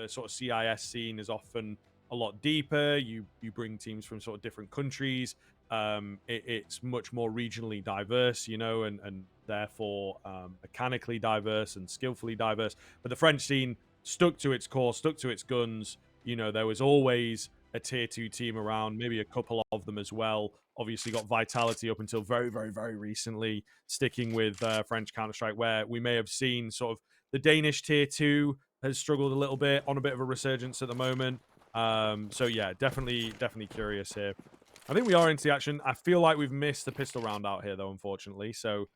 the sort of CIS scene is often a lot deeper. You bring teams from sort of different countries. It's much more regionally diverse, you know, and therefore mechanically diverse and skillfully diverse. But the French scene stuck to its core, stuck to its guns. You know, there was always a tier 2 team around, maybe a couple of them as well. Obviously got Vitality up until very, very, very recently, sticking with French Counter-Strike, where we may have seen sort of the Danish tier 2 has struggled a little bit, on a bit of a resurgence at the moment. So yeah, definitely curious here. I think we are into the action. I feel like we've missed the pistol round out here, though, unfortunately. So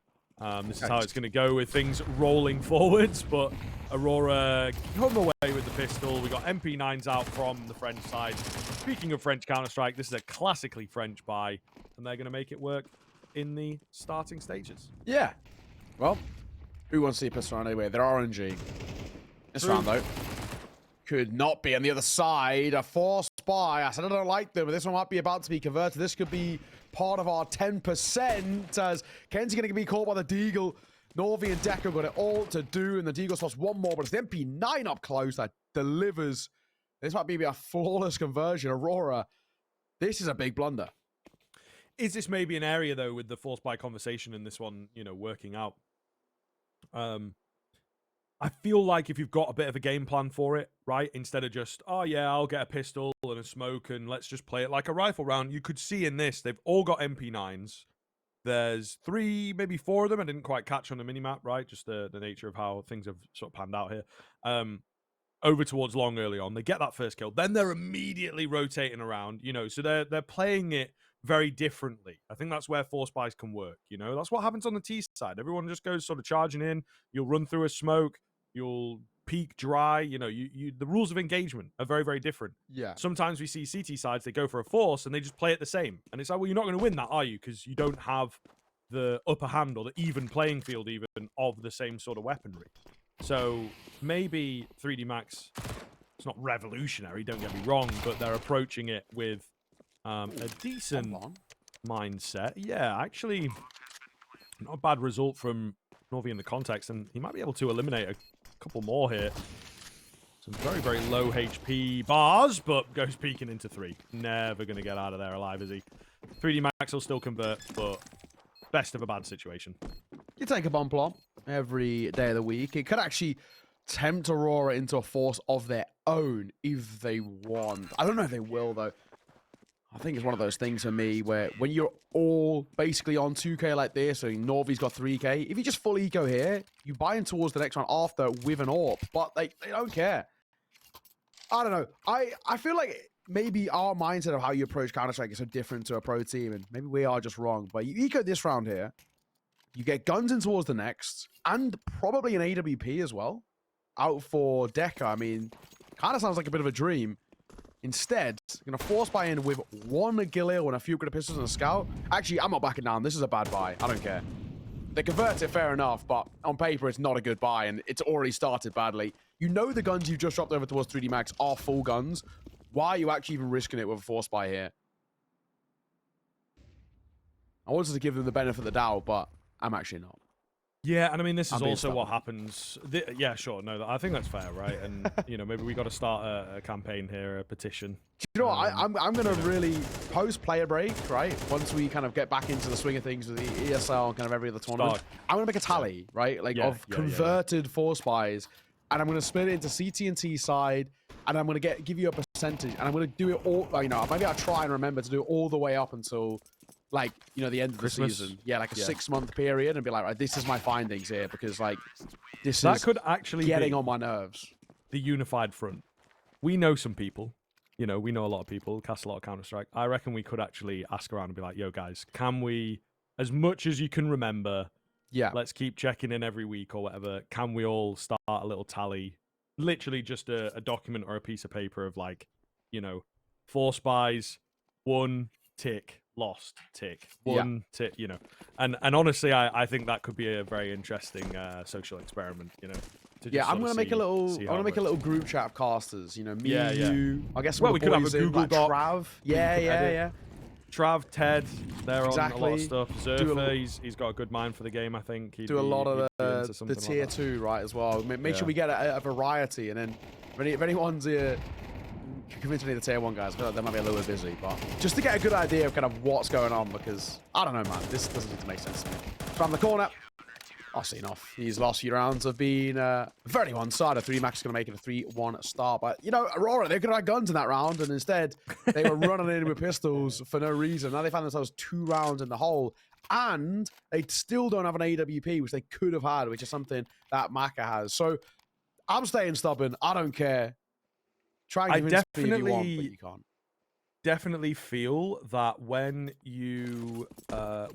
this is how it's going to go with things rolling forwards. But Aurora come away with the pistol. We got MP9s out from the French side. Speaking of French Counter-Strike, this is a classically French buy, and they're going to make it work in the starting stages. Yeah. Well, who wants to see a pistol round anyway? They're RNG. This round, though, could not be. On the other side, a forced buy. I said I don't like them, but this one might be about to be converted. This could be part of our 10%, as Ken's going to be caught by the Deagle. Norvi and Deco got it all to do, and the Deagle spots one more, but it's the MP9 up close that delivers. This might be a flawless conversion. Aurora, this is a big blunder. Is this maybe an area, though, with the forced buy conversation and this one, you know, working out? I feel like if you've got a bit of a game plan for it, right, instead of just, oh yeah, I'll get a pistol and a smoke and let's just play it like a rifle round, you could see in this, they've all got MP9s. There's 3, maybe 4 of them I didn't quite catch on the minimap, right? Just the nature of how things have sort of panned out here. Over towards long early on. They get that first kill. Then they're immediately rotating around, you know, so they're playing it very differently. I think that's where force buys can work, you know? That's what happens on the T side. Everyone just goes sort of charging in. You'll run through a smoke. You'll peek dry. You know, the rules of engagement are very, very different. Yeah. Sometimes we see CT sides, they go for a force and they just play it the same. And it's like, well, you're not going to win that, are you? Because you don't have the upper hand or the even playing field even of the same sort of weaponry. So maybe 3D Max, it's not revolutionary, don't get me wrong, but they're approaching it with a decent mindset. Yeah, actually, not a bad result from Norvi in the context, and he might be able to eliminate a couple more here. Some very, very low HP bars, but goes peeking into 3. Never going to get out of there alive, is he? 3D Max will still convert, but best of a bad situation. You take a bomb plot every day of the week. It could actually tempt Aurora into a force of their own if they want. I don't know if they will, though. I think it's one of those things for me where when you're all basically on 2k like this, so Norvi's got 3k, if you just full eco here, you buy in towards the next round after with an AWP, but they don't care. I don't know. I feel like maybe our mindset of how you approach Counter-Strike is so different to a pro team, and maybe we are just wrong, but you eco this round here, you get guns in towards the next, and probably an AWP as well, out for Deca. I mean, kind of sounds like a bit of a dream. Instead, going to force buy in with 1 Galil and a few good pistols and a scout. Actually, I'm not backing down. This is a bad buy. I don't care. They convert it, fair enough, but on paper, it's not a good buy, and it's already started badly. You know the guns you've just dropped over towards 3D Max are full guns. Why are you actually even risking it with a force buy here? I wanted to give them the benefit of the doubt, but I'm actually not. Yeah, and I mean, this is also what happens. Yeah, sure. No, I think that's fair, right? And, you know, maybe we got to start a campaign here, a petition. Do you know what? I'm going to really post-player break, right? Once we kind of get back into the swing of things with the ESL and kind of every other tournament, I'm going to make a tally, right? Like, of converted force buys. And I'm going to split it into CT and T side. And I'm going to give you a percentage. And I'm going to do it all, you know, maybe I'll try and remember to do it all the way up until, like, you know, the end of the season. Yeah, like a 6-month period, and be like, right, this is my findings here, because, like, that could actually getting on my nerves. The unified front. We know some people. You know, we know a lot of people, cast a lot of Counter-Strike. I reckon we could actually ask around and be like, yo, guys, can we, as much as you can remember, let's keep checking in every week or whatever, can we all start a little tally? Literally just a document or a piece of paper of, like, you know, force buys, 1 tick. Lost tick 1 tick, you know, and honestly, I think that could be a very interesting social experiment, you know. I'm gonna make a little group chat of casters, you know, me, you. I guess we could have a Google Doc. Trav. Yeah. Trav, Ted, they're on a lot of Exactly. stuff. Zerfa, he's got a good mind for the game, I think. Do a lot of into the something tier like that. 2, right, as well. Make sure we get a variety, and then if anyone's convinced any of the tier 1 guys, I feel like they might be a little bit busy, but just to get a good idea of kind of what's going on, because I don't know, man, this doesn't seem to make sense to me. From the corner, I've seen off. These last few rounds have been very one-sided. 3D Max is going to make it a 3-1 start, but you know, Aurora, they could have had guns in that round, and instead they were running in with pistols for no reason. Now they found themselves 2 rounds in the hole, and they still don't have an AWP, which they could have had, which is something that Maka has. So I'm staying stubborn. I don't care. Try and convince me if you want, but you can't. Definitely feel that when you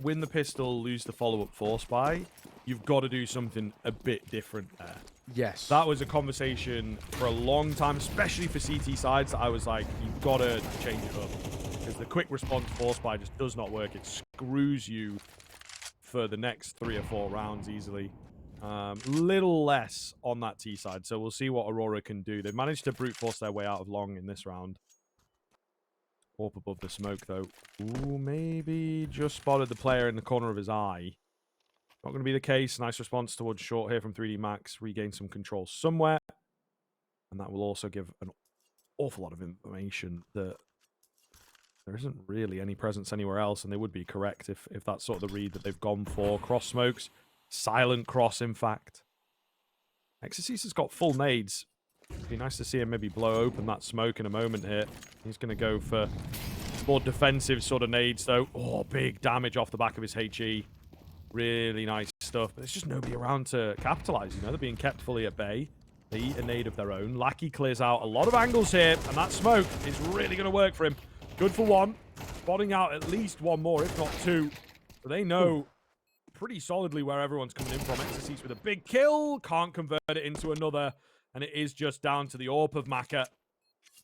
win the pistol, lose the follow-up force buy, you've got to do something a bit different there. Yes. That was a conversation for a long time, especially for CT sides, that I was like, you've got to change it up. Because the quick response force buy just does not work. It screws you for the next 3 or 4 rounds easily. Little less on that T side, so we'll see what Aurora can do. They've managed to brute force their way out of long in this round. Up above the smoke, though. Ooh, maybe just spotted the player in the corner of his eye. Not going to be the case. Nice response towards short here from 3D Max. Regain some control somewhere. And that will also give an awful lot of information that there isn't really any presence anywhere else, and they would be correct if that's sort of the read that they've gone for. Cross smokes. Silent cross, in fact. Exorcist has got full nades. It'd be nice to see him maybe blow open that smoke in a moment here. He's going to go for more defensive sort of nades, though. Oh, big damage off the back of his HE. Really nice stuff. But there's just nobody around to capitalize, you know? They're being kept fully at bay. They eat a nade of their own. Lackey clears out a lot of angles here, and that smoke is really going to work for him. Good for 1. Spotting out at least 1 more, if not 2. So they know pretty solidly where everyone's coming in from. Exorcist with a big kill. Can't convert it into another. And it is just down to the AWP of Maka.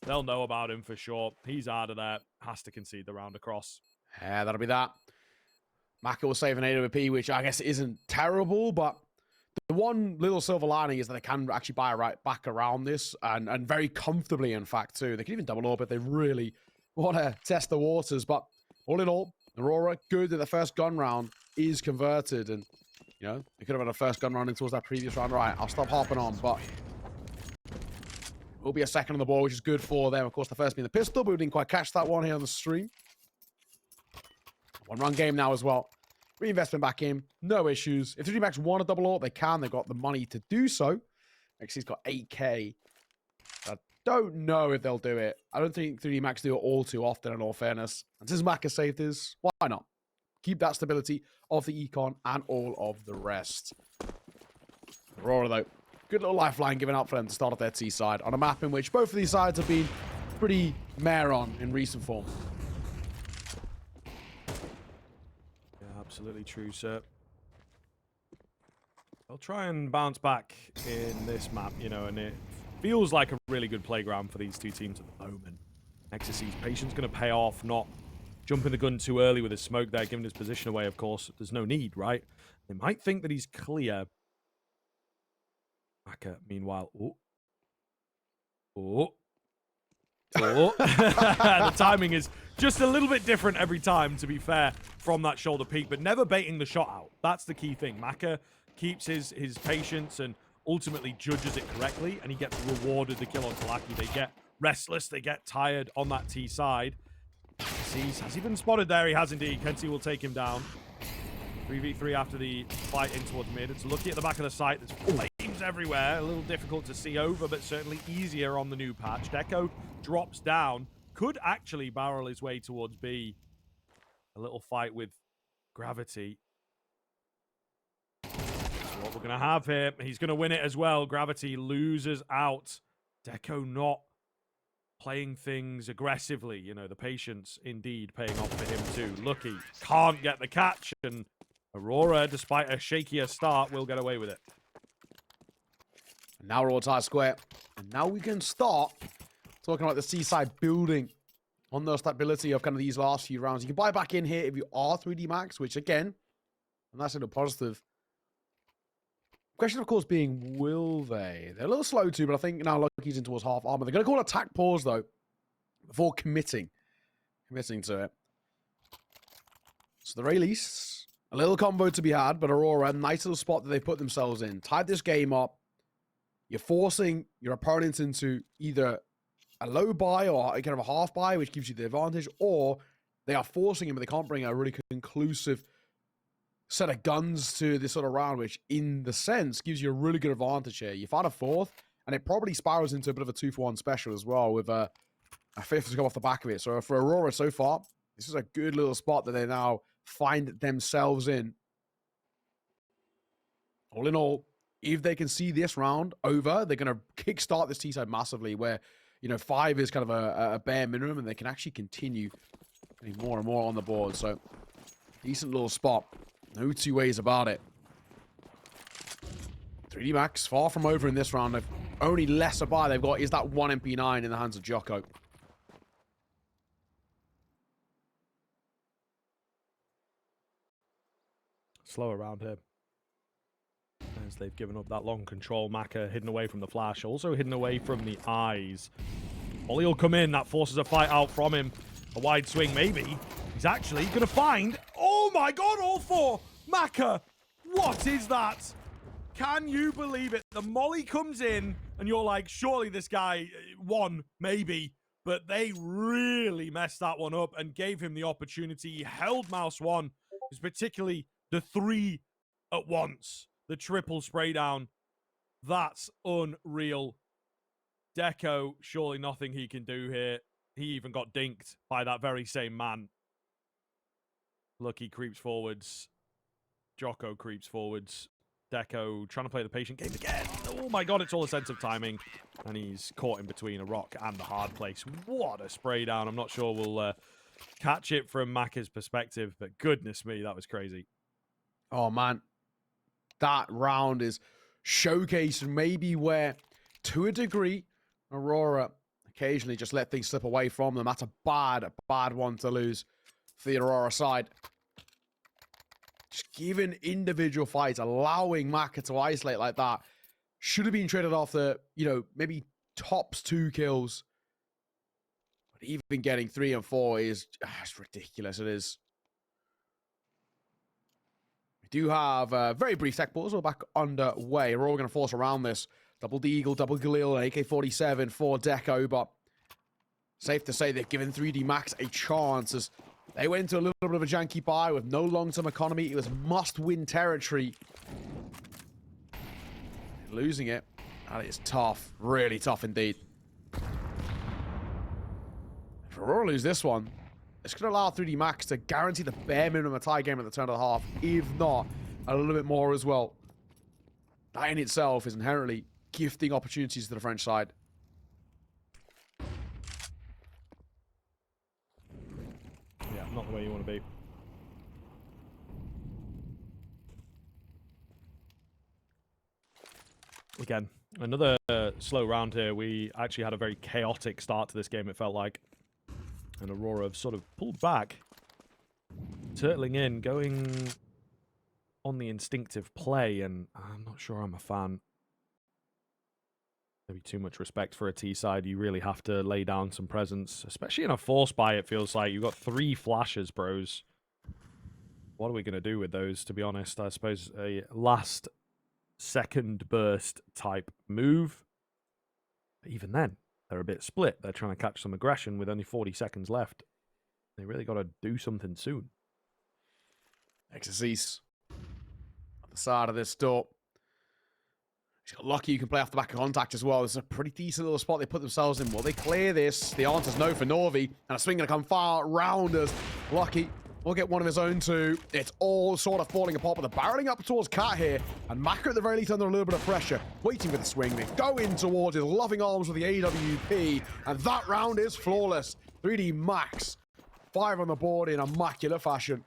They'll know about him for sure. He's out of there. Has to concede the round across. Yeah, that'll be that. Maka will save an AWP, which I guess isn't terrible, but the one little silver lining is that they can actually buy right back around this, and very comfortably, in fact, too. They can even double AWP if they really want to test the waters, but all in all, Aurora, good that the first gun round is converted, and, you know, they could have had a first gun round towards that previous round. Right, I'll stop harping on, but will be a second on the ball, which is good for them. Of course, the first being the pistol, but we didn't quite catch that one here on the stream. 1-run game now as well. Reinvestment back in, no issues. If 3D Max want a double AWP, they can. They've got the money to do so. Actually, he's got 8K. I don't know if they'll do it. I don't think 3D Max do it all too often, in all fairness. And since Maka saved this, why not? Keep that stability of the econ and all of the rest. Aurora, though, good little lifeline given out for them to start off their T side on a map in which both of these sides have been pretty mare on in recent form. Yeah, absolutely true, sir. They'll try and bounce back in this map, you know, and it feels like a really good playground for these two teams at the moment. Exorcist's patience going to pay off, not jumping the gun too early with his smoke there, giving his position away, of course. There's no need, right? They might think that he's clear. Maka, meanwhile, the timing is just a little bit different every time, to be fair, from that shoulder peak, but never baiting the shot out. That's the key thing. Maka keeps his patience and ultimately judges it correctly, and he gets rewarded the kill on Talaki. They get restless, they get tired on that T side. Has he been spotted there? He has indeed. Kenzie will take him down. 3v3 after the fight in towards mid. It's lucky at the back of the site. There's flames everywhere. A little difficult to see over, but certainly easier on the new patch. Deco drops down. Could actually barrel his way towards B. A little fight with Gravity. That's what we're going to have here. He's going to win it as well. Gravity loses out. Deco not playing things aggressively. You know, the patience indeed paying off for him too. Lucky can't get the catch, and Aurora, despite a shakier start, will get away with it. And now we're all tied square. And now we can start talking about the seaside building on the stability of kind of these last few rounds. You can buy back in here if you are 3D Max, which again, and that's a little positive. Question, of course, being, will they? They're a little slow too, but I think now Lucky's in towards half armor. They're going to call attack pause, though, before committing to it. So the very least, a little combo to be had, but Aurora, nice little spot that they put themselves in. Tied this game up. You're forcing your opponents into either a low buy or kind of a half buy, which gives you the advantage, or they are forcing him, but they can't bring a really conclusive set of guns to this sort of round, which in the sense gives you a really good advantage here. You find a fourth, and it probably spirals into a bit of a 2-for-1 special as well, with a fifth to come off the back of it. So for Aurora so far, this is a good little spot that they now find themselves in. All in all, if they can see this round over, they're going to kickstart this T-side massively, where, 5 is kind of a bare minimum, and they can actually continue getting more and more on the board. So, decent little spot. No two ways about it. 3D Max, far from over in this round. Only lesser buy they've got is that 1 MP9 in the hands of Jocko. Slower round here. As they've given up that long control. Maka hidden away from the flash. Also hidden away from the eyes. Ollie will come in. That forces a fight out from him. A wide swing, maybe. He's actually going to find... Oh my god, all 4! Maka! What is that? Can you believe it? The molly comes in, and you're like, surely this guy won, maybe. But they really messed that one up and gave him the opportunity. He held Mouse 1. It was particularly the 3 at once. The triple spray down. That's unreal. Deco, surely nothing he can do here. He even got dinked by that very same man. Lucky creeps forwards. Jocko creeps forwards. Deco trying to play the patient game again. Oh my god, it's all a sense of timing. And he's caught in between a rock and the hard place. What a spray down. I'm not sure we'll catch it from Maka's perspective, but goodness me, that was crazy. Oh man. That round is showcasing maybe where, to a degree, Aurora occasionally just let things slip away from them. That's a bad one to lose for the Aurora side. Just giving individual fights, allowing Maka to isolate like that. Should have been traded off the, maybe tops 2 kills. But even getting 3 and 4 is it's ridiculous. It is. We do have a very brief tech pause. We're back underway. We're all going to force around this. Double Deagle, double Galil, and AK-47 for Deco, but safe to say they've given 3D Max a chance as they went into a little bit of a janky buy with no long-term economy. It was must-win territory. Losing it, that is tough. Really tough indeed. If Aurora lose this one, it's going to allow 3D Max to guarantee the bare minimum a tie game at the turn of the half, if not a little bit more as well. That in itself is inherently gifting opportunities to the French side. Yeah, not the way you want to be. Again, another slow round here. We actually had a very chaotic start to this game, it felt like. And Aurora have sort of pulled back. Turtling in, going on the instinctive play, and I'm not sure I'm a fan. Maybe too much respect for a T side. You really have to lay down some presence, especially in a force buy. It feels like you've got 3 flashes, bros. What are we going to do with those, to be honest? I suppose a last second burst type move. But even then, they're a bit split. They're trying to catch some aggression with only 40 seconds left. They really got to do something soon. Exorcise at the side of this door. He's got lucky you can play off the back of contact as well. This is a pretty decent little spot they put themselves in. Will they clear this? The answer's no for Norvi. And a swing going to come far round us. Lucky will get one of his own too. It's all sort of falling apart, but they're barreling up towards Cat here. And Maka at the very least under a little bit of pressure. Waiting for the swing. They go in towards his loving arms with the AWP. And that round is flawless. 3D Max. 5 on the board in immaculate fashion.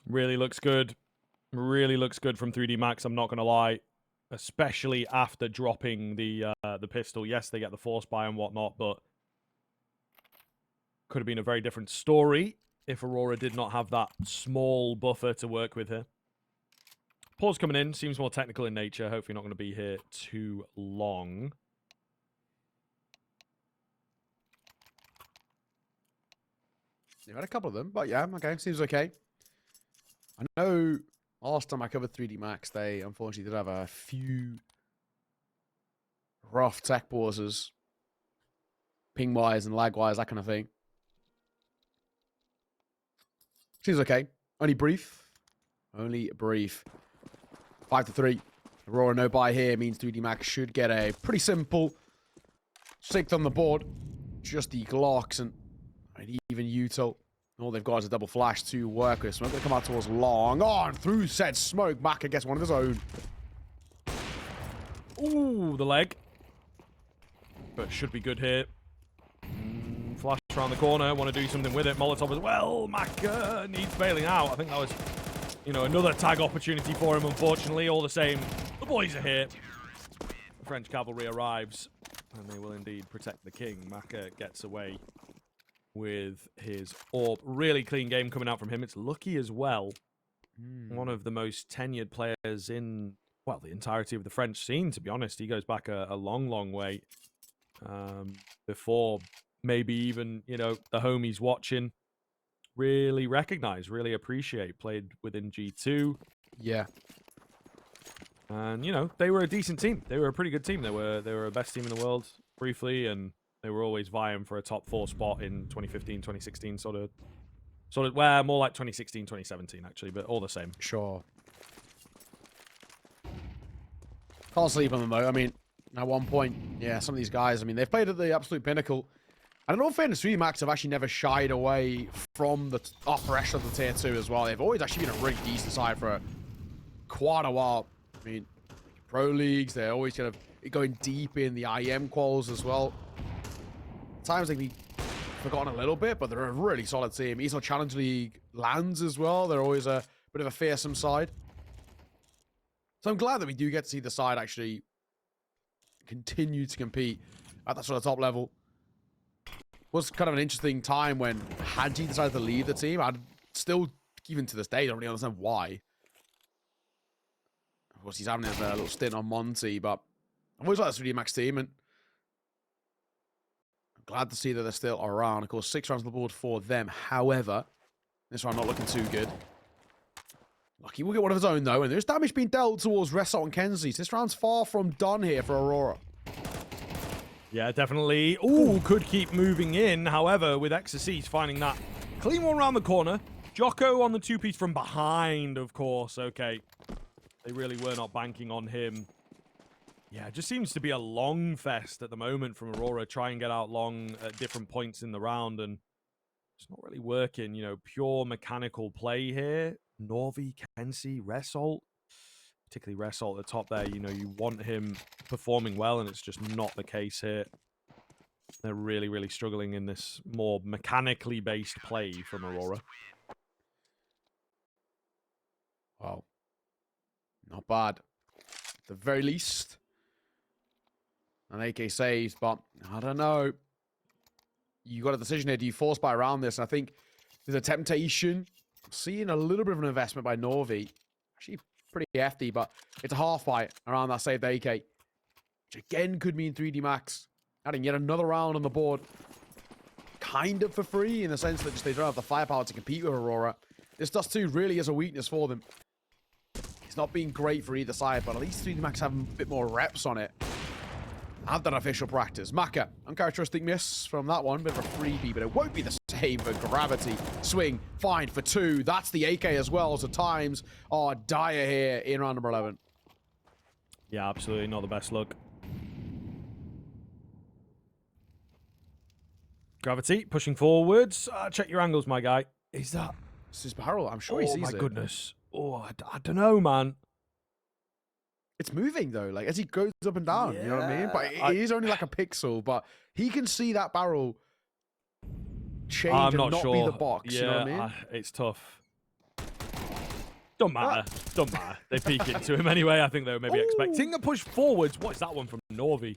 Really looks good. Really looks good from 3D Max, I'm not going to lie. Especially after dropping the pistol. Yes, they get the force buy and whatnot, but could have been a very different story if Aurora did not have that small buffer to work with here. Pause coming in. Seems more technical in nature. Hopefully not going to be here too long. They've had a couple of them, but yeah, okay, seems okay. I know last time I covered 3D Max, they unfortunately did have a few rough tech pauses, ping-wise and lag-wise, that kind of thing. Seems okay. Only brief. Only brief. 5-3. Aurora no buy here means 3D Max should get a pretty simple 6th on the board. Just the Glocks and even Util. All they've got is a double flash to work with. Smoke going to come out towards long. On through said smoke. Maka gets one of his own. Ooh, the leg. But should be good here. Flash around the corner. Want to do something with it. Molotov as well. Maka needs bailing out. I think that was, another tag opportunity for him, unfortunately. All the same, the boys are here. The French cavalry arrives. And they will indeed protect the king. Maka gets away with his AWP. Really clean game coming out from him. It's lucky as well. One of the most tenured players in, well, the entirety of the French scene, to be honest. He goes back a long, long way. Before maybe even, the homies watching really recognize, really appreciate. Played within G2. Yeah. And, they were a decent team. They were a pretty good team. They were the best team in the world briefly, and they were always vying for a top 4 spot in 2015, 2016, sort of, well, more like 2016, 2017, actually, but all the same. Sure. Can't sleep on them, though. I mean, at one point, yeah, some of these guys, they've played at the absolute pinnacle. And in all fairness, 3D Max have actually never shied away from the upper echelon of the tier 2 as well. They've always actually been a really decent side for quite a while. Pro leagues, they're always kind of going deep in the IM quals as well. At times they can be forgotten a little bit, but they're a really solid team. ESL Challenge League lands as well. They're always a bit of a fearsome side. So I'm glad that we do get to see the side actually continue to compete at that sort of top level. It was kind of an interesting time when Hadji decided to leave the team. I'd still, even to this day, don't really understand why. Of course, he's having his little stint on Monty, but I've always liked the 3D Max team, and I'm glad to see that they're still around. Of course, 6 rounds on the board for them. However, this round not looking too good. Lucky will get one of his own, though, and there's damage being dealt towards Result and Kenzie. So this round's far from done here for Aurora. Yeah, definitely. Ooh, could keep moving in. However, with Exorcist finding that clean one around the corner. Jocko on the 2-piece from behind, of course. Okay. They really were not banking on him. Yeah, it just seems to be a long fest at the moment from Aurora. Try and get out long at different points in the round, and it's not really working. Pure mechanical play here. Norvi, Kenzie, Result. Particularly Result at the top there. You want him performing well, and it's just not the case here. They're really, really struggling in this more mechanically based play from Aurora. Wow. Not bad. At the very least. An AK saves, but I don't know. You got a decision here. Do you force buy around this? And I think there's a temptation. I'm seeing a little bit of an investment by Norvi. Actually, pretty hefty, but it's a half buy around that saved AK. Which again could mean 3D Max adding yet another round on the board. Kind of for free in the sense that just they don't have the firepower to compete with Aurora. This Dust 2 really is a weakness for them. It's not been great for either side, but at least 3D Max have a bit more reps on it. Have that official practice. Maka, uncharacteristic miss from that one. Bit of a freebie, but it won't be the same for Gravity. Swing, fine for 2. That's the AK as well, so times are dire here in round number 11. Yeah, absolutely not the best look. Gravity, pushing forwards. Check your angles, my guy. Is that... It's his barrel. I'm sure he sees it. Oh, my goodness. Oh, I don't know, man. It's moving, though, like, as he goes up and down, you know what I mean? But it is only like a pixel, but he can see that barrel change and not be the box, you know what I mean? It's tough. Don't matter. Don't matter. They peek into him anyway. I think they were maybe expecting a push forwards. What is that one from Norvi?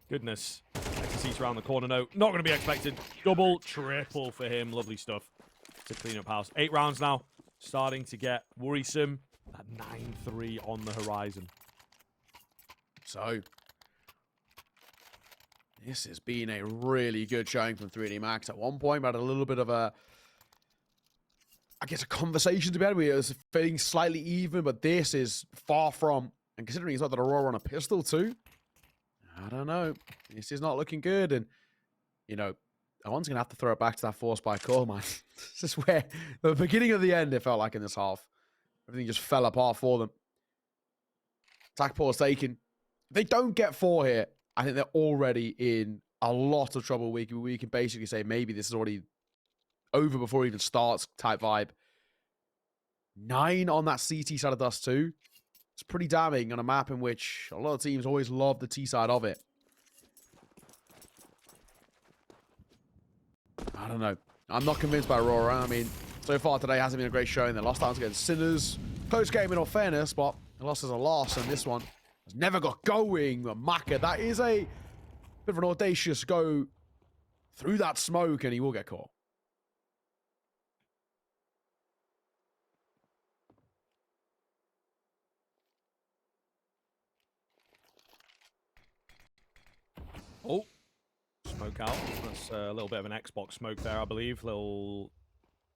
Goodness. Exorcist around the corner. No, not going to be expected. Double, triple for him. Lovely stuff to clean up house. 8 rounds now. Starting to get worrisome. That 9-3 on the horizon. So, this has been a really good showing from 3D Max. At one point, we had a little bit of a I guess, a conversation to be had. We are feeling slightly even, but this is far from. And considering he's got that Aurora on a pistol too, I don't know. This is not looking good. And, you know, one's going to have to throw it back to that force by call, man. This is where the beginning of the end, it felt like in this half. Everything just fell apart for them. Attack pause taken. If they don't get 4 here, I think they're already in a lot of trouble. We can basically say maybe this is already over before it even starts type vibe. 9 on that CT side of Dust too. It's pretty damning on a map in which a lot of teams always love the T side of it. I don't know. I'm not convinced by Aurora. I mean, so far today hasn't been a great showing. They lost out against Sinners. Close game in all fairness, but a loss is a loss, and this one has never got going. Maka, that is a bit of an audacious go through that smoke, and he will get caught. Oh, smoke out. That's a little bit of an Xbox smoke there, I believe. Little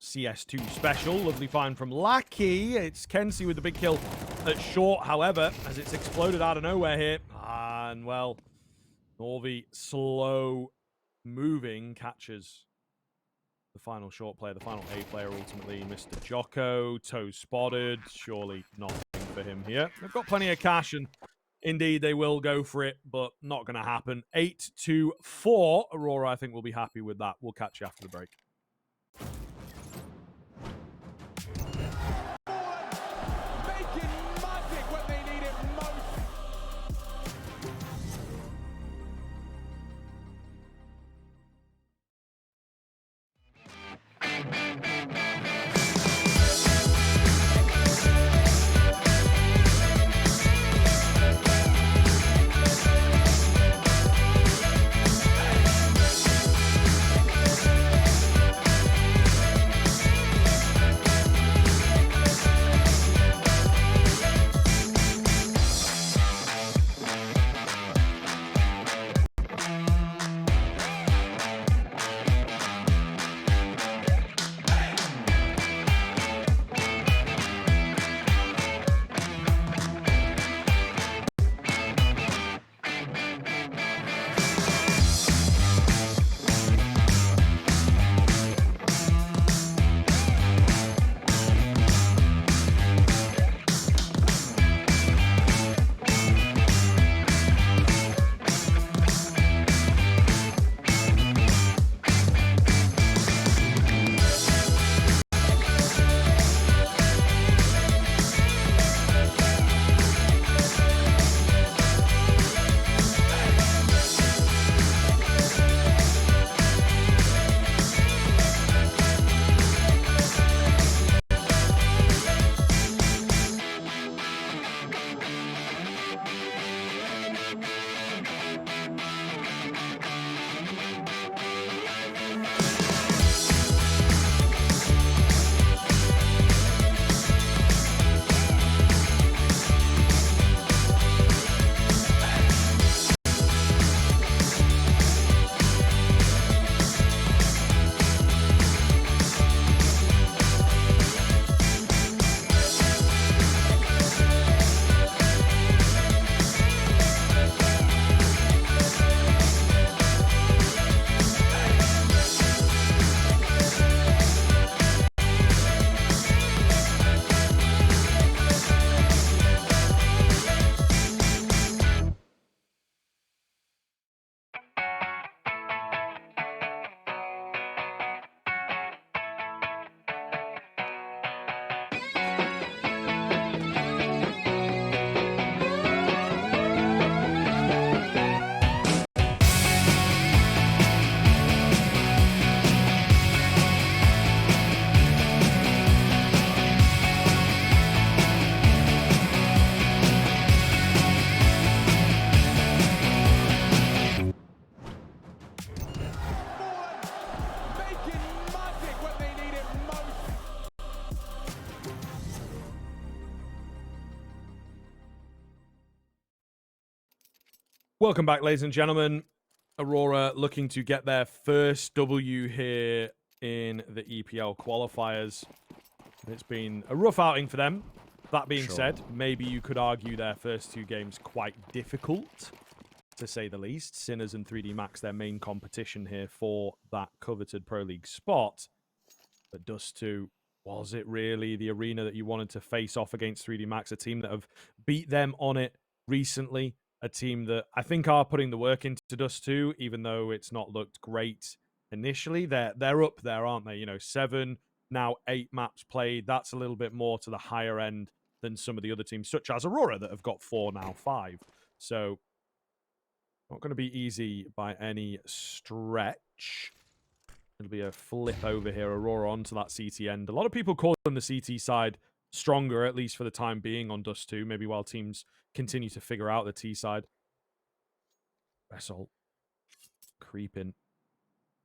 CS2 special. Lovely find from Lackey. It's Kenzie with the big kill at short, however, as it's exploded out of nowhere here. And, well, Norvi, slow moving, catches the final short player, the final A player, ultimately, Mr. Jocko. Toe spotted. Surely nothing for him here. They've got plenty of cash, and indeed they will go for it, but not going to happen. 8-4. Aurora, I think, will be happy with that. We'll catch you after the break. Welcome back, ladies and gentlemen. Aurora looking to get their first W here in the EPL qualifiers. It's been a rough outing for them. That being Sure. said, maybe you could argue their first 2 games quite difficult, to say the least. Sinners and 3D Max, their main competition here for that coveted Pro League spot. But Dust 2, was it really the arena that you wanted to face off against 3D Max, a team that have beat them on it recently, a team that I think are putting the work into Dust 2, even though it's not looked great initially. They're up there, aren't they? 7, now 8 maps played. That's a little bit more to the higher end than some of the other teams, such as Aurora, that have got 4, now 5. So, not going to be easy by any stretch. It'll be a flip over here, Aurora onto that CT end. A lot of people calling the CT side stronger, at least for the time being, on Dust 2, maybe while teams continue to figure out the T side. Wrestle. Creeping.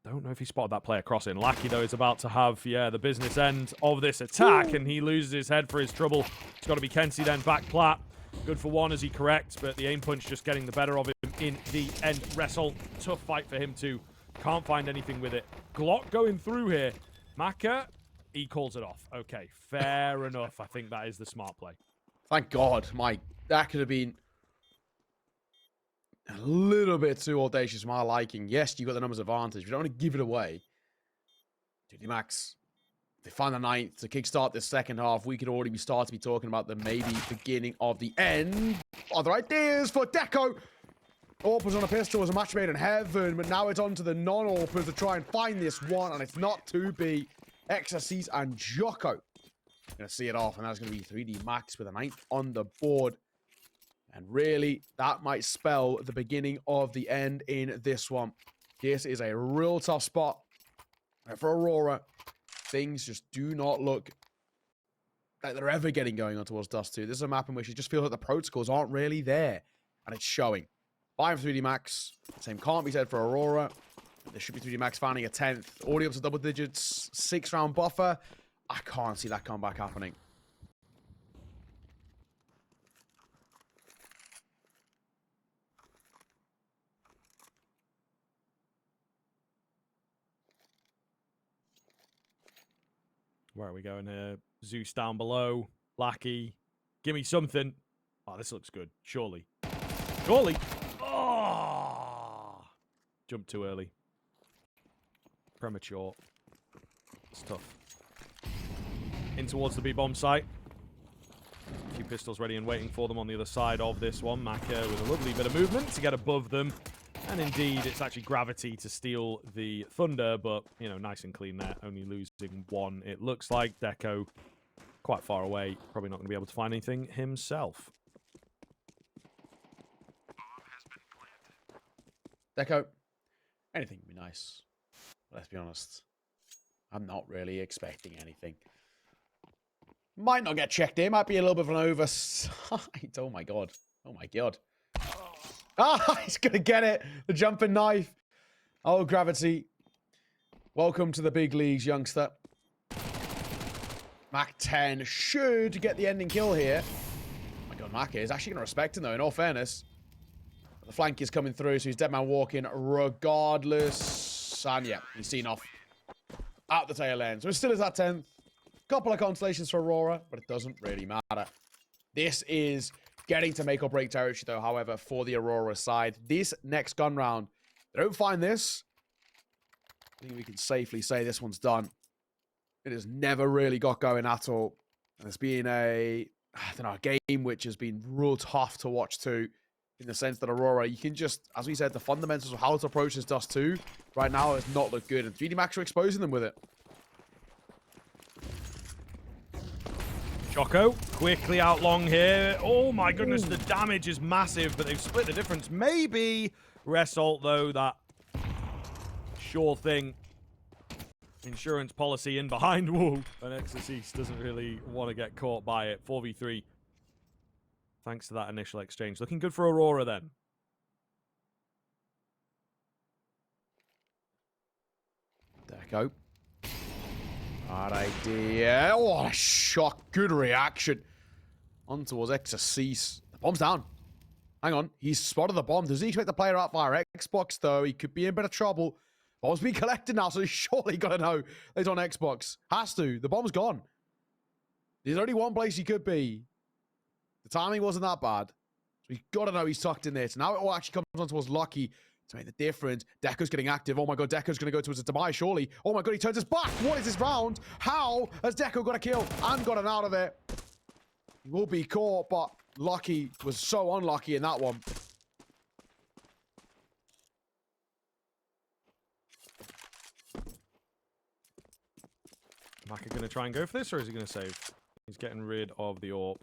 Don't know if he spotted that player crossing. Lackey, though, is about to have, the business end of this attack, and he loses his head for his trouble. It's got to be Kenzie then, back plat. Good for 1 as he corrects, but the aim punch just getting the better of him in the end. Wrestle. Tough fight for him, too. Can't find anything with it. Glock going through here. Maka, he calls it off. Okay, fair enough. I think that is the smart play. Thank God. That could have been a little bit too audacious for my liking. Yes, you got the numbers advantage. We don't want to give it away. 2D Max, they find the 9th to kickstart this second half. We could already start to be talking about the maybe beginning of the end. Other ideas for Deco. Orpers on a pistol was a match made in heaven, but now it's on to the non-Orpers to try and find this one, and it's not to be. Exorcise and Jocko gonna see it off, and that's gonna be 3D Max with a 9th on the board. And really, that might spell the beginning of the end in this one. This is a real tough spot for Aurora. Things just do not look like they're ever getting going on towards Dust 2. This is a map in which it just feels like the protocols aren't really there, and it's showing. 5 3D Max. Same can't be said for Aurora. There should be 3D Max finding a 10th. Already up to double digits. 6-round buffer. I can't see that comeback happening. Where are we going here? Zeus down below. Lackey. Give me something. Oh, this looks good. Surely. Surely. Oh! Jumped too early. Premature. It's tough. In towards the B-bomb site. A few pistols ready and waiting for them on the other side of this one. Maka with a lovely bit of movement to get above them. And indeed, it's actually Gravity to steal the Thunder, but, nice and clean there. Only losing 1. It looks like Deco quite far away. Probably not going to be able to find anything himself. Deco, anything would be nice. Let's be honest. I'm not really expecting anything. Might not get checked in. Might be a little bit of an oversight. Oh my God. Oh my God. Ah, he's going to get it. The jumping knife. Oh, Gravity. Welcome to the big leagues, youngster. Mac 10 should get the ending kill here. Oh my God, Mac is actually going to respect him, though, in all fairness. The flank is coming through, so he's dead man walking regardless. And yeah, he's seen off at the tail end. So it still is that 10th. Couple of constellations for Aurora, but it doesn't really matter. This is getting to make or break territory, though, however, for the Aurora side. This next gun round, they don't find this. I think we can safely say this one's done. It has never really got going at all. And it's been a game which has been real tough to watch too. In the sense that Aurora, you can just, as we said, the fundamentals of how to approach this Dust 2 right now has not looked good. And 3D Max are exposing them with it. Jocko, quickly out long here. Oh my goodness, the damage is massive, but they've split the difference. Maybe Result, though, that sure thing. Insurance policy in behind. Whoa. And Exorcist doesn't really want to get caught by it. 4v3. Thanks to that initial exchange. Looking good for Aurora then. Deco. Bad idea. Oh, what a shock. Good reaction. On towards Exorcist. The bomb's down. Hang on. He's spotted the bomb. Does he expect the player out via Xbox, though? He could be in a bit of trouble. Bomb's being collected now, so he's surely got to know that he's on Xbox. Has to. The bomb's gone. There's only one place he could be. The timing wasn't that bad. So you got to know he's tucked in there. So now it all actually comes on towards Lucky to make the difference. Deco's getting active. Oh my god, Deco's going to go towards his demise, surely. Oh my god, he turns his back. What is this round? How has Deco got a kill and gotten out of there? He will be caught, but Lucky was so unlucky in that one. Maka going to try and go for this, or is he going to save? He's getting rid of the AWP.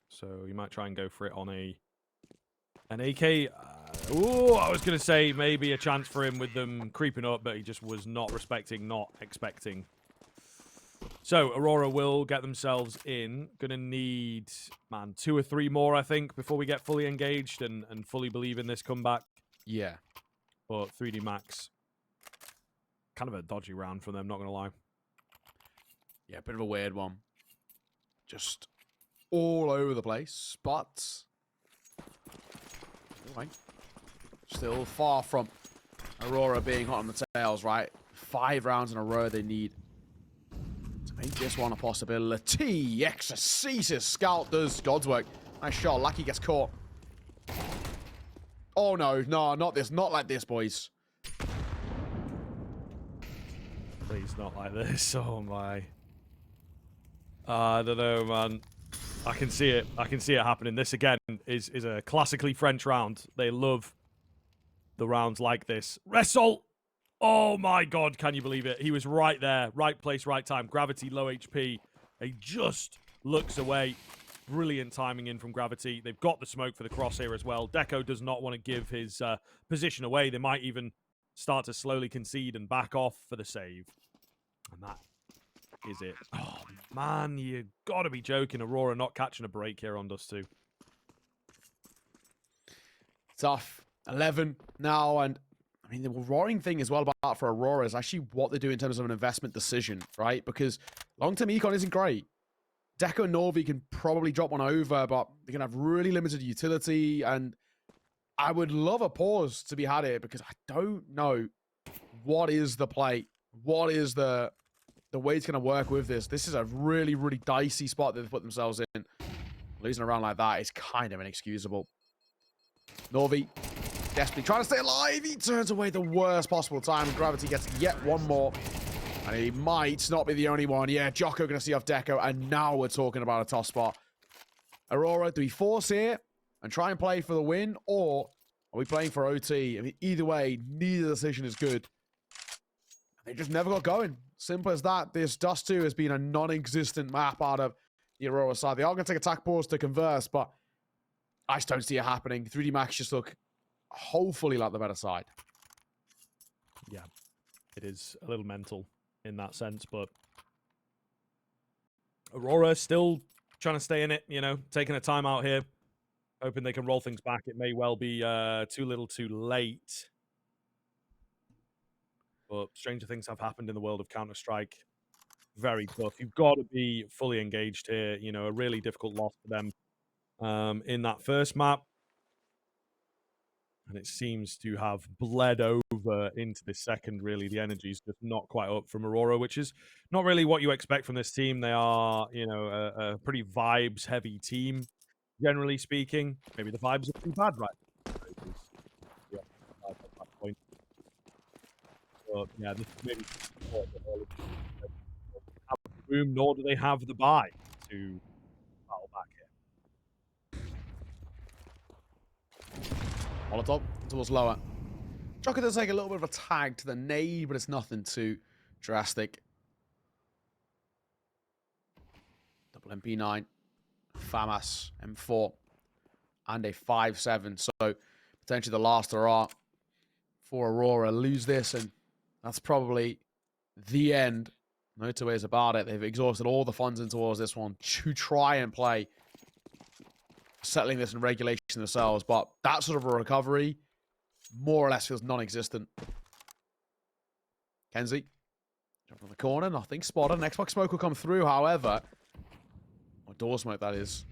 So he might try and go for it on an AK. Ooh, I was going to say maybe a chance for him with them creeping up, but he just was not expecting. So Aurora will get themselves in. Going to need, man, 2 or 3 more, I think, before we get fully engaged and fully believe in this comeback. Yeah. But 3D Max, kind of a dodgy round for them, not going to lie. Yeah, bit of a weird one. Just all over the place, but still far from Aurora being hot on the tails, right? 5 rounds in a row they need to make this one a possibility. Exorcistus Scout does God's work. Nice shot. Lucky gets caught. Oh no, not this. Not like this, boys. Please, not like this. Oh my. I don't know, man. I can see it. I can see it happening. This, again, is a classically French round. They love the rounds like this. Wrestle! Oh, my God. Can you believe it? He was right there. Right place, right time. Gravity, low HP. He just looks away. Brilliant timing in from Gravity. They've got the smoke for the crosshair as well. Deco does not want to give his position away. They might even start to slowly concede and back off for the save. And that is it. Oh, man, you gotta be joking. Aurora not catching a break here on Dust 2. Tough. 11 now, and I mean, the roaring thing as well about for Aurora is actually what they do in terms of an investment decision, right? Because long-term econ isn't great. Deco and Norvi can probably drop one over, but they're going to have really limited utility, and I would love a pause to be had here because I don't know what is the play. What is the way it's going to work with this. This is a really, really dicey spot that they've put themselves in. Losing a round like that is kind of inexcusable. Norvi, desperately trying to stay alive. He turns away the worst possible time. Gravity gets yet one more. And he might not be the only one. Yeah, Jocko going to see off Deco. And now we're talking about a tough spot. Aurora, do we force here and try and play for the win? Or are we playing for OT? I mean, either way, neither decision is good. They just never got going. Simple as that. This Dust 2 has been a non-existent map out of the Aurora side. They are going to take attack pause to converse, but I just don't see it happening. 3D Max just look hopefully like the better side. Yeah, it is a little mental in that sense, but Aurora still trying to stay in it, you know, taking a time out here, hoping they can roll things back. It may well be too little too late. But stranger things have happened in the world of Counter-Strike. Very tough. You've got to be fully engaged here. You know, a really difficult loss for them in that first map. And it seems to have bled over into the second, really. The energy's just not quite up from Aurora, which is not really what you expect from this team. They are, you know, a pretty vibes-heavy team, generally speaking. Maybe the vibes are too bad right now. Yeah, at that point. But yeah, this is maybe have the room, nor do they have the buy to battle back here. Molotov towards lower. Joker does take a little bit of a tag to the nade, but it's nothing too drastic. Double MP9, FAMAS, M4, and a 5-7. So potentially the last hurrah for Aurora. Lose this, and that's probably the end. No two ways about it. They've exhausted all the funds in towards this one to try and play settling this in regulation themselves, but that sort of a recovery more or less feels non-existent. Kenzie, jump from the corner, nothing spotted. An Xbox smoke will come through, however. Or door smoke, that is.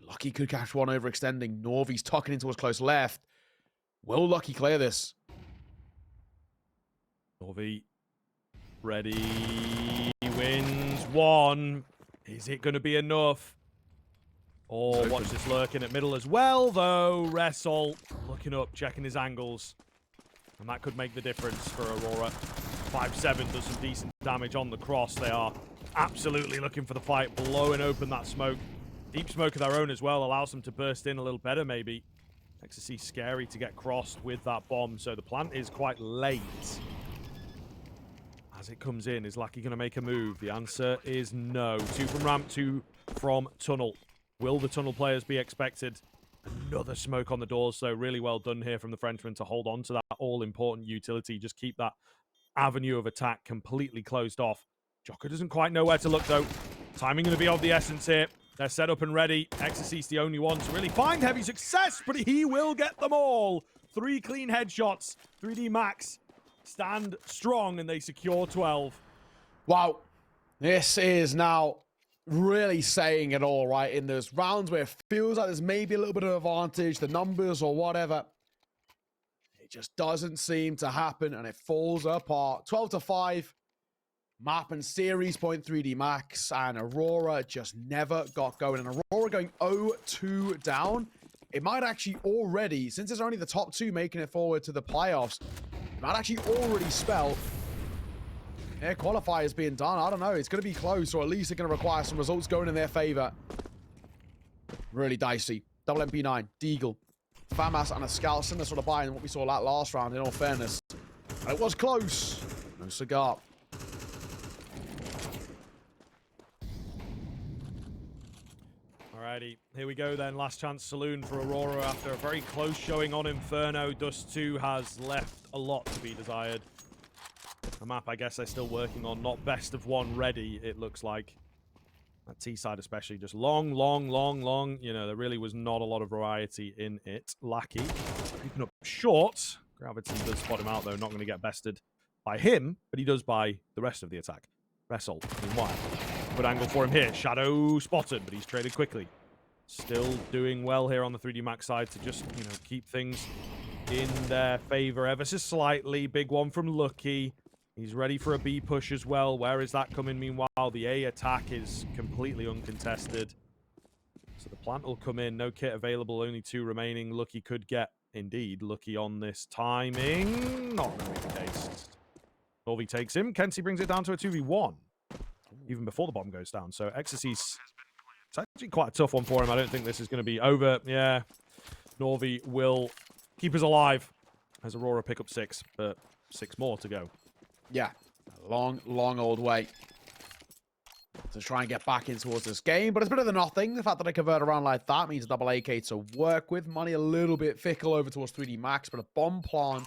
Lucky could catch one overextending. Norvi's tucking in towards close left. Will Lucky clear this? Norvi ready, wins one. Is it going to be enough? Oh, watch this lurking at middle as well, though. Wrestle looking up, checking his angles. And that could make the difference for Aurora. 5-7 does some decent damage on the cross. They are absolutely looking for the fight, blowing open that smoke. Deep smoke of their own as well allows them to burst in a little better, maybe. Ecstasy scary to get crossed with that bomb, so the plant is quite late. As it comes in, is Lackey going to make a move? The answer is no. 2 from ramp, 2 from tunnel. Will the tunnel players be expected? Another smoke on the doors, so really well done here from the Frenchman to hold on to that all-important utility. Just keep that avenue of attack completely closed off. Jocko doesn't quite know where to look, though. Timing going to be of the essence here. They're set up and ready. Ecstasy's the only one to really find heavy success, but he will get them all. 3 clean headshots. 3D Max stand strong, and they secure 12. Wow. This is now really saying it all, right? In those rounds where it feels like there's maybe a little bit of advantage, the numbers or whatever. It just doesn't seem to happen, and it falls apart. 12-5. Map and series point 3D Max, and Aurora just never got going. And Aurora going 0-2 down. It might actually already, since it's only the top 2 making it forward to the playoffs, it might actually already spell their qualifiers being done. I don't know. It's going to be close, or at least they're going to require some results going in their favor. Really dicey. Double MP9, Deagle, Famas, and a Scout, similar sort of buy in what we saw that last round, in all fairness. And it was close. No cigar. Alrighty, here we go then. Last chance saloon for Aurora after a very close showing on Inferno. Dust 2 has left a lot to be desired. A map I guess they're still working on, not best of 1 ready, it looks like. That T side especially, just long. You know, there really was not a lot of variety in it. Lackey creeping up short. Gravity does spot him out though, not going to get bested by him, but he does by the rest of the attack. Wrestle, meanwhile. Good angle for him here. Shadow spotted, but he's traded quickly. Still doing well here on the 3D Max side to just, you know, keep things in their favor ever so slightly. Big one from Lucky. He's ready for a B push as well. Where is that coming? Meanwhile, the A attack is completely uncontested. So the plant will come in. No kit available. Only 2 remaining. Lucky could get, indeed, Lucky on this timing. Not going to be the case. Norvi takes him. Kenzie brings it down to a 2v1. Even before the bomb goes down. So Ecstasy's, it's actually quite a tough one for him. I don't think this is going to be over. Yeah, Norvi will keep us alive as Aurora pick up 6, but 6 more to go. Yeah, a long old way to try and get back in towards this game, but it's better than nothing. The fact that I convert around like that means double AK to work with. Money a little bit fickle over towards 3D Max, but a bomb plant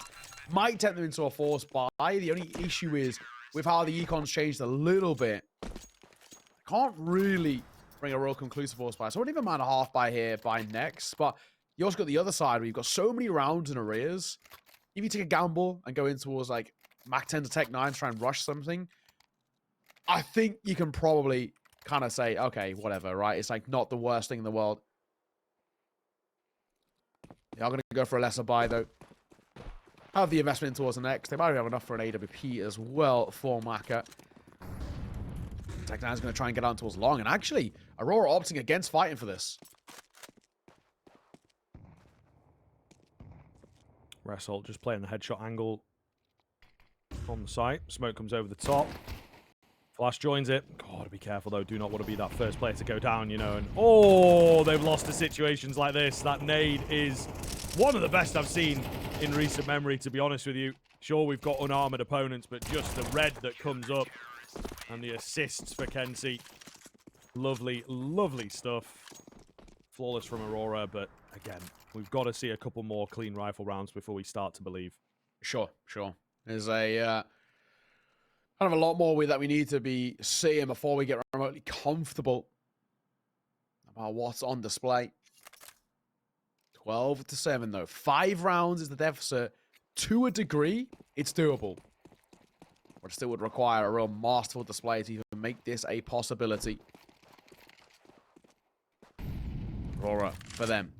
might tempt them into a force buy. The only issue is with how the econs changed a little bit. Can't really bring a real conclusive force buy. So I wouldn't even mind a half buy here, buy next. But you also got the other side where you've got so many rounds in arrears. If you take a gamble and go in towards like Mac 10 to Tech 9, try and rush something, I think you can probably kind of say, okay, whatever, right? It's like not the worst thing in the world. They are going to go for a lesser buy, though. Have the investment towards the next. They might have enough for an AWP as well for Maka. Tech 9 is going to try and get on towards long. And actually, Aurora opting against fighting for this. Wrestle just playing the headshot angle on the site. Smoke comes over the top. Flash joins it. God, be careful, though. Do not want to be that first player to go down, you know. And, oh, they've lost to situations like this. That nade is one of the best I've seen in recent memory, to be honest with you. Sure, we've got unarmored opponents, but just the red that comes up and the assists for Kenzie. Lovely, lovely stuff. Flawless from Aurora, but again, we've got to see a couple more clean rifle rounds before we start to believe. Sure. There's a kind of a lot more that we need to be seeing before we get remotely comfortable about what's on display. 12-7, though. 5 rounds is the deficit. To a degree, it's doable. But it still would require a real masterful display to even make this a possibility. Aurora, for them.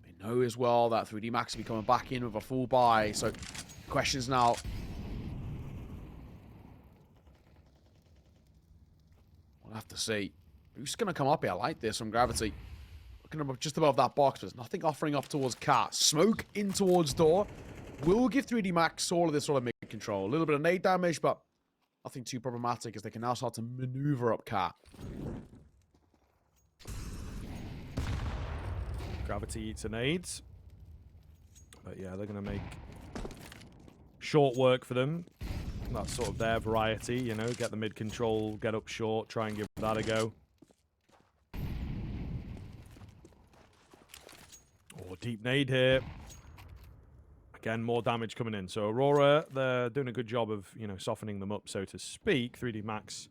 They know as well that 3D Max will be coming back in with a full buy. So, questions now. We'll have to see. Who's going to come up here? I like this from Gravity. Looking above, just above that box. There's nothing offering up towards Cat. Smoke in towards door. Will give 3D Max all of this sort of mid-control. A little bit of nade damage, but nothing too problematic as they can now start to maneuver up Cat. Gravity eats a nades. But yeah, they're going to make short work for them. That's sort of their variety, you know. Get the mid-control, get up short, try and give that a go. Oh, deep nade here. Again, more damage coming in. So Aurora, they're doing a good job of, you know, softening them up, so to speak. 3D Max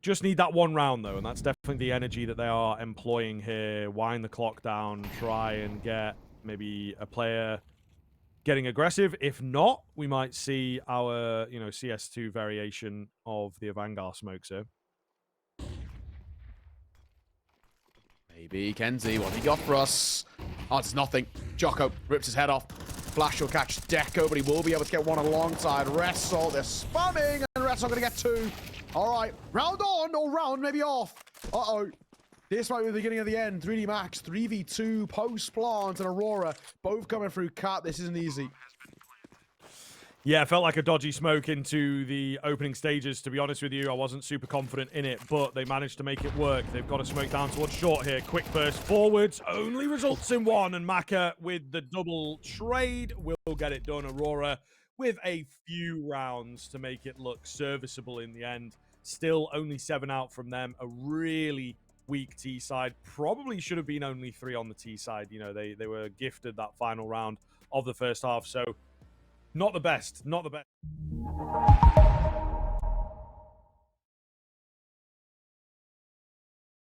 just need that one round, though, and that's definitely the energy that they are employing here. Wind the clock down, try and get maybe a player getting aggressive. If not, we might see our, you know, CS2 variation of the Avangar smokes here. Maybe Kenzie, what have you got for us? Oh, it's nothing. Jocko rips his head off. Flash will catch Deco, but he will be able to get one alongside Wrestle. They're spamming, and Wrestle going to get two. All right, round on, or round maybe off. Uh-oh. This might be the beginning of the end. 3D Max, 3v2, post-plant, and Aurora, both coming through Cat. This isn't easy. Yeah, it felt like a dodgy smoke into the opening stages, to be honest with you. I wasn't super confident in it, but they managed to make it work. They've got a smoke down towards short here. Quick burst forwards, only results in one, and Maka with the double trade will get it done. Aurora with a few rounds to make it look serviceable in the end. Still only 7 out from them. A really weak T side. Probably should have been only 3 on the T side. You know, they were gifted that final round of the first half, so not the best. Not the best.